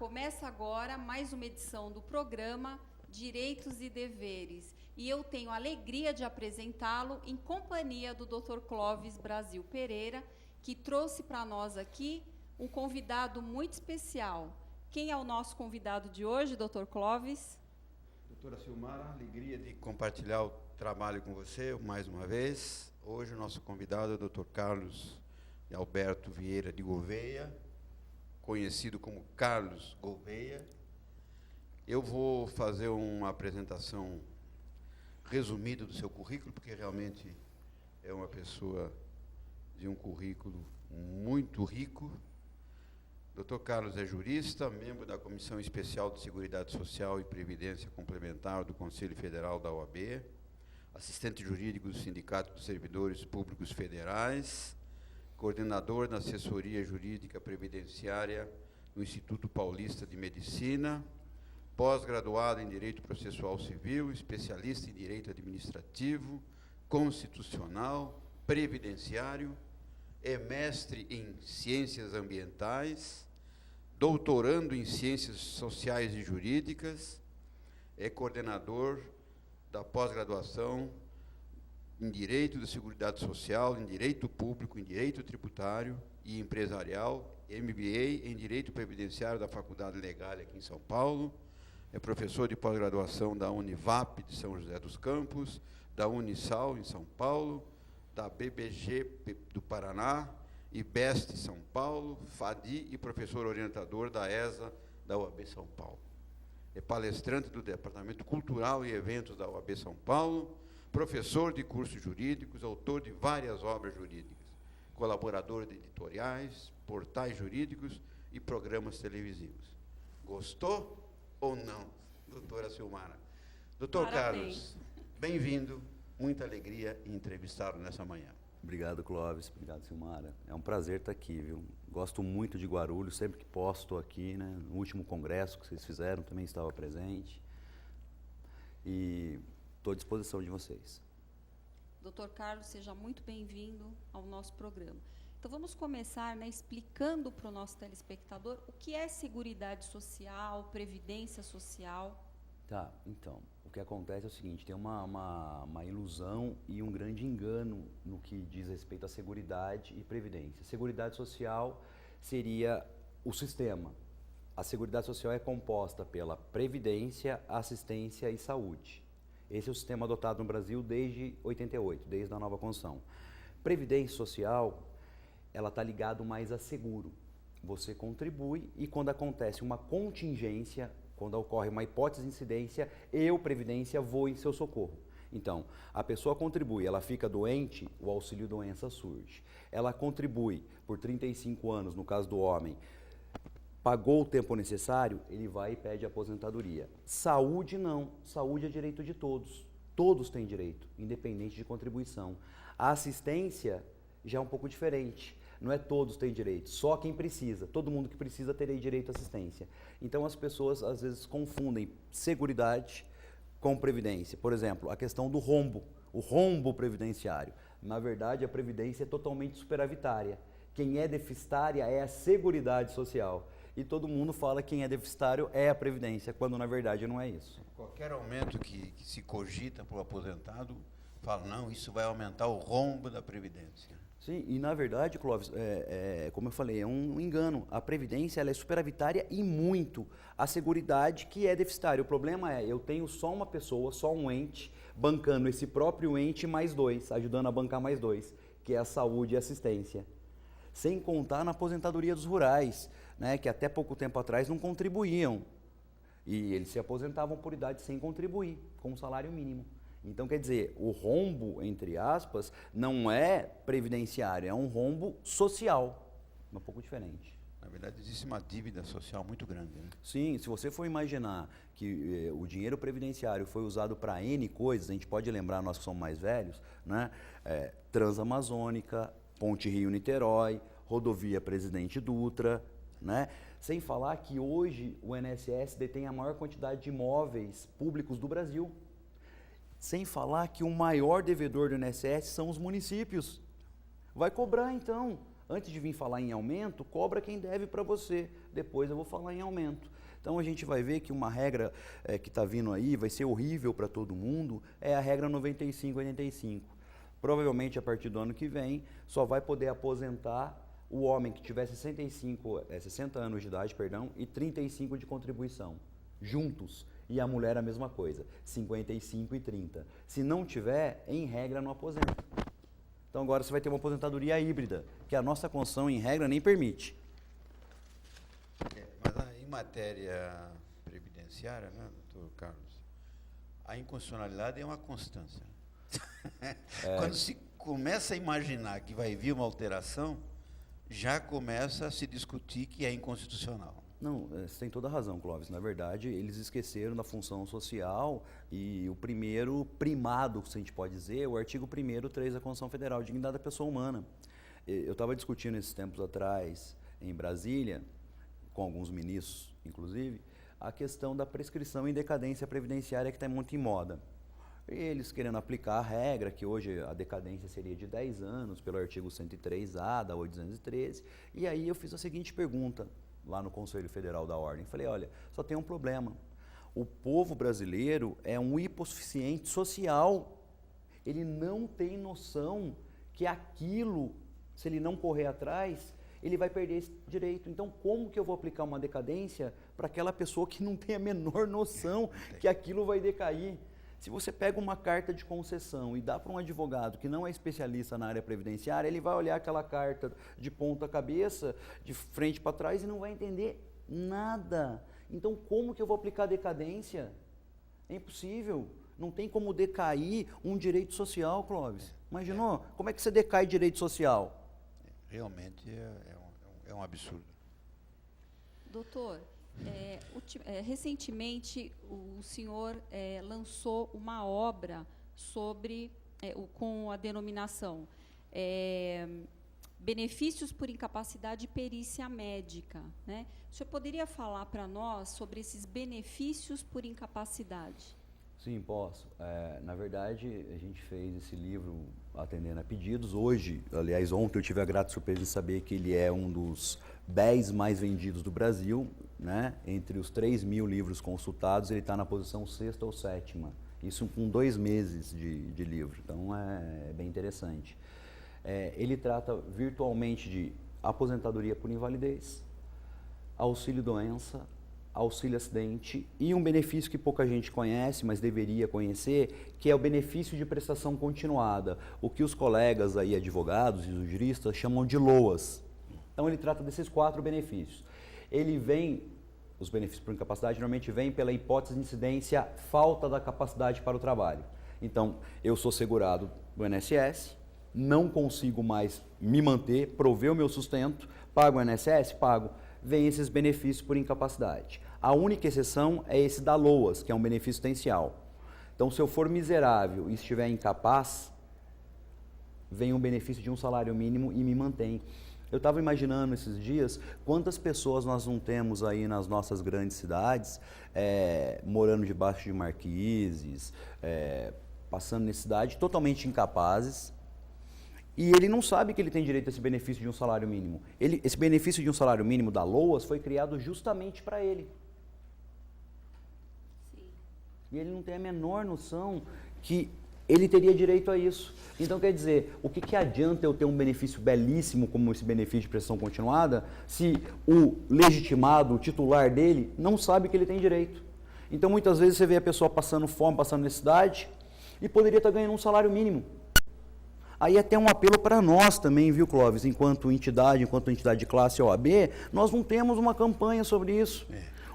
Começa agora mais uma edição do programa Direitos e Deveres. E eu tenho a alegria de apresentá-lo em companhia do Dr. Clóvis Brasil Pereira, que trouxe para nós aqui um convidado muito especial. Quem é o nosso convidado de hoje, Dr. Clóvis? Doutora Silmara, alegria de compartilhar o trabalho com você mais uma vez. Hoje o nosso convidado é o Dr. Carlos Alberto Vieira de Gouveia, conhecido como Carlos Gouveia. Eu vou fazer uma apresentação resumida do seu currículo, porque realmente é uma pessoa de um currículo muito rico. Dr. Carlos é jurista, membro da Comissão Especial de Seguridade Social e Previdência Complementar do Conselho Federal da OAB, assistente jurídico do Sindicato dos Servidores Públicos Federais, coordenador da Assessoria Jurídica Previdenciária no Instituto Paulista de Medicina, pós-graduado em Direito Processual Civil, especialista em Direito Administrativo, Constitucional, Previdenciário, é mestre em Ciências Ambientais, doutorando em Ciências Sociais e Jurídicas, é coordenador da pós-graduação em Direito da Seguridade Social, em Direito Público, em Direito Tributário e Empresarial, MBA em Direito Previdenciário da Faculdade Legal aqui em São Paulo, é professor de pós-graduação da Univap de São José dos Campos, da Unisal em São Paulo, da BBG do Paraná, IBEST São Paulo, FADI e professor orientador da ESA da OAB São Paulo. É palestrante do Departamento Cultural e Eventos da OAB São Paulo, professor de cursos jurídicos, autor de várias obras jurídicas, colaborador de editoriais, portais jurídicos e programas televisivos. Gostou ou não, doutora Silmara? Doutor Carlos, bem-vindo, muita alegria em entrevistá-lo nessa manhã. Obrigado, Clóvis, obrigado, Silmara. É um prazer estar aqui, viu? Gosto muito de Guarulhos, sempre que posso estou aqui, né? No último congresso que vocês fizeram, também estava presente. E estou à disposição de vocês. Dr. Carlos, seja muito bem-vindo ao nosso programa. Então, vamos começar, né, explicando para o nosso telespectador o que é Seguridade Social, Previdência Social. Tá, então, o que acontece é o seguinte, tem uma ilusão e um grande engano no que diz respeito à Seguridade e Previdência. Seguridade Social seria o sistema. A Seguridade Social é composta pela Previdência, Assistência e Saúde. Esse é o sistema adotado no Brasil desde 88, desde a nova Constituição. Previdência Social, ela está ligada mais a seguro. Você contribui e quando acontece uma contingência, quando ocorre uma hipótese de incidência, eu, Previdência, vou em seu socorro. Então, a pessoa contribui, ela fica doente, o auxílio-doença surge. Ela contribui por 35 anos, no caso do homem, pagou o tempo necessário, ele vai e pede aposentadoria. Saúde não, saúde é direito de todos. Todos têm direito, independente de contribuição. A assistência já é um pouco diferente. Não é todos têm direito, só quem precisa. Todo mundo que precisa teria direito à assistência. Então as pessoas às vezes confundem seguridade com previdência. Por exemplo, a questão do rombo, o rombo previdenciário. Na verdade, a previdência é totalmente superavitária. Quem é deficitária é a Seguridade Social. E todo mundo fala que quem é deficitário é a Previdência, quando na verdade não é isso. Qualquer aumento que se cogita para o aposentado, fala, não, isso vai aumentar o rombo da Previdência. Sim, e na verdade, Clóvis, como eu falei, é um engano. A Previdência ela é superavitária e muito. A Seguridade que é deficitária. O problema é, eu tenho só uma pessoa, só um ente, bancando esse próprio ente mais dois, ajudando a bancar mais dois, que é a saúde e a assistência. Sem contar na aposentadoria dos rurais, né, que até pouco tempo atrás não contribuíam. E eles se aposentavam por idade sem contribuir, com o salário mínimo. Então, quer dizer, o rombo, entre aspas, não é previdenciário, é um rombo social, um pouco diferente. Na verdade, existe uma dívida social muito grande, né? Sim, se você for imaginar que o dinheiro previdenciário foi usado para N coisas, a gente pode lembrar, nós que somos mais velhos, né? Transamazônica, Ponte Rio-Niterói, Rodovia Presidente Dutra, né? Sem falar que hoje o INSS detém a maior quantidade de imóveis públicos do Brasil. Sem falar que o maior devedor do INSS são os municípios. Vai cobrar então. Antes de vir falar em aumento, cobra quem deve para você. Depois eu vou falar em aumento. Então a gente vai ver que uma regra que está vindo aí, vai ser horrível para todo mundo, é a regra 95-85. Provavelmente a partir do ano que vem, só vai poder aposentar o homem que tiver 60 anos de idade, e 35 de contribuição, juntos. E a mulher a mesma coisa, 55 e 30. Se não tiver, em regra não aposenta. Então agora você vai ter uma aposentadoria híbrida, que a nossa Constituição, em regra, nem permite. Mas em matéria previdenciária, né, doutor Carlos, a inconstitucionalidade é uma constância. Quando se começa a imaginar que vai vir uma alteração, já começa a se discutir que é inconstitucional. Não, você tem toda a razão, Clóvis. Na verdade, eles esqueceram da função social e o primeiro primado, se a gente pode dizer, o artigo 1º, 3 da Constituição Federal, dignidade da pessoa humana. Eu estava discutindo esses tempos atrás, em Brasília, com alguns ministros, inclusive, a questão da prescrição em decadência previdenciária que está muito em moda. Eles querendo aplicar a regra, que hoje a decadência seria de 10 anos, pelo artigo 103A da 813, e aí eu fiz a seguinte pergunta, lá no Conselho Federal da Ordem. Falei, olha, só tem um problema. O povo brasileiro é um hipossuficiente social. Ele não tem noção que aquilo, se ele não correr atrás, ele vai perder esse direito. Então, como que eu vou aplicar uma decadência para aquela pessoa que não tem a menor noção que aquilo vai decair? Se você pega uma carta de concessão e dá para um advogado que não é especialista na área previdenciária, ele vai olhar aquela carta de ponta cabeça, de frente para trás e não vai entender nada. Então, como que eu vou aplicar decadência? É impossível. Não tem como decair um direito social, Clóvis. Imaginou? Como é que você decai direito social? Realmente é um absurdo. Doutor, recentemente o senhor lançou uma obra sobre, com a denominação Benefícios por Incapacidade e Perícia Médica, né? O senhor poderia falar para nós sobre esses benefícios por incapacidade? Sim, posso. Na verdade, a gente fez esse livro atendendo a pedidos. Hoje, aliás, ontem eu tive a grata surpresa de saber que ele é um dos 10 mais vendidos do Brasil, né? Entre os 3.000 livros consultados, ele está na posição 6ª ou 7ª. Isso com 2 meses de livro, então é bem interessante. Ele trata virtualmente de aposentadoria por invalidez, auxílio-doença, auxílio-acidente e um benefício que pouca gente conhece, mas deveria conhecer, que é o benefício de prestação continuada, o que os colegas aí, advogados e os juristas chamam de LOAS. Então ele trata desses 4 benefícios. Os benefícios por incapacidade normalmente vêm pela hipótese de incidência falta da capacidade para o trabalho. Então, eu sou segurado do INSS, não consigo mais me manter, prover o meu sustento, pago o INSS? Pago. Vem esses benefícios por incapacidade. A única exceção é esse da LOAS, que é um benefício existencial. Então, se eu for miserável e estiver incapaz, vem um benefício de um salário mínimo e me mantém. Eu estava imaginando esses dias quantas pessoas nós não temos aí nas nossas grandes cidades, morando debaixo de marquises, passando necessidade, totalmente incapazes, e ele não sabe que ele tem direito a esse benefício de um salário mínimo. Esse benefício de um salário mínimo da LOAS foi criado justamente para ele. Sim. E ele não tem a menor noção que ele teria direito a isso. Então, quer dizer, o que adianta eu ter um benefício belíssimo como esse benefício de prestação continuada se o legitimado, o titular dele, não sabe que ele tem direito? Então, muitas vezes você vê a pessoa passando fome, passando necessidade e poderia estar ganhando um salário mínimo. Aí até um apelo para nós também, viu, Clóvis, enquanto entidade de classe OAB, nós não temos uma campanha sobre isso.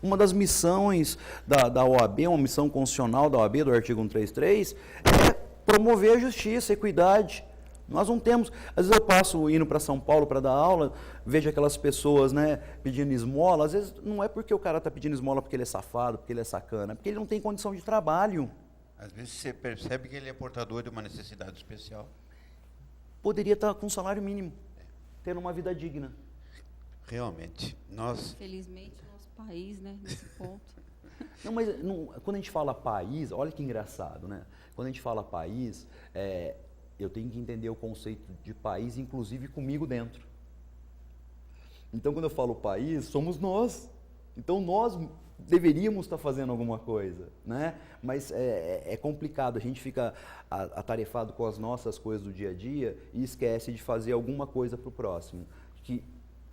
Uma das missões da OAB, uma missão constitucional da OAB, do artigo 133, é promover a justiça, a equidade. Nós não temos. Às vezes eu passo indo para São Paulo para dar aula, vejo aquelas pessoas, né, pedindo esmola. Às vezes não é porque o cara está pedindo esmola porque ele é safado, porque ele é sacana, é porque ele não tem condição de trabalho. Às vezes você percebe que ele é portador de uma necessidade especial. Poderia estar com um salário mínimo, tendo uma vida digna. Realmente, nós... Infelizmente, nosso país, né, nesse ponto. Não, mas quando a gente fala país, olha que engraçado, né? Quando a gente fala país, eu tenho que entender o conceito de país, inclusive comigo dentro. Então, quando eu falo país, somos nós. Então, nós deveríamos estar fazendo alguma coisa, né? Mas é complicado, a gente fica atarefado com as nossas coisas do dia a dia e esquece de fazer alguma coisa para o próximo, que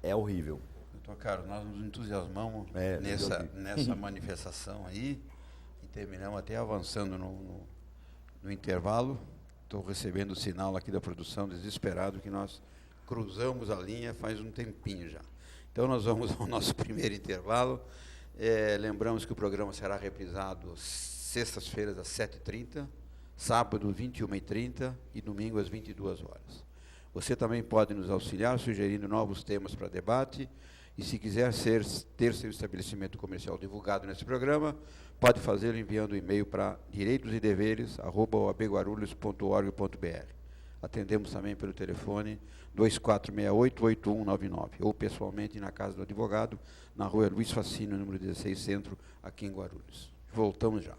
é horrível. Doutor Carlos, nós nos entusiasmamos nessa manifestação aí e terminamos até avançando no intervalo. Estou recebendo o sinal aqui da produção, desesperado, que nós cruzamos a linha faz um tempinho já. Então, nós vamos ao nosso primeiro intervalo. Lembramos que o programa será reprisado sextas-feiras às 7h30, sábado 21h30 e domingo às 22 horas. Você também pode nos auxiliar sugerindo novos temas para debate e, se quiser ter seu estabelecimento comercial divulgado nesse programa, pode fazê-lo enviando um e-mail para direitosideveres@oabguarulhos.org.br. Atendemos também pelo telefone 2468-8199 ou pessoalmente na Casa do Advogado, na rua Luiz Facínio, número 16, Centro, aqui em Guarulhos. Voltamos já.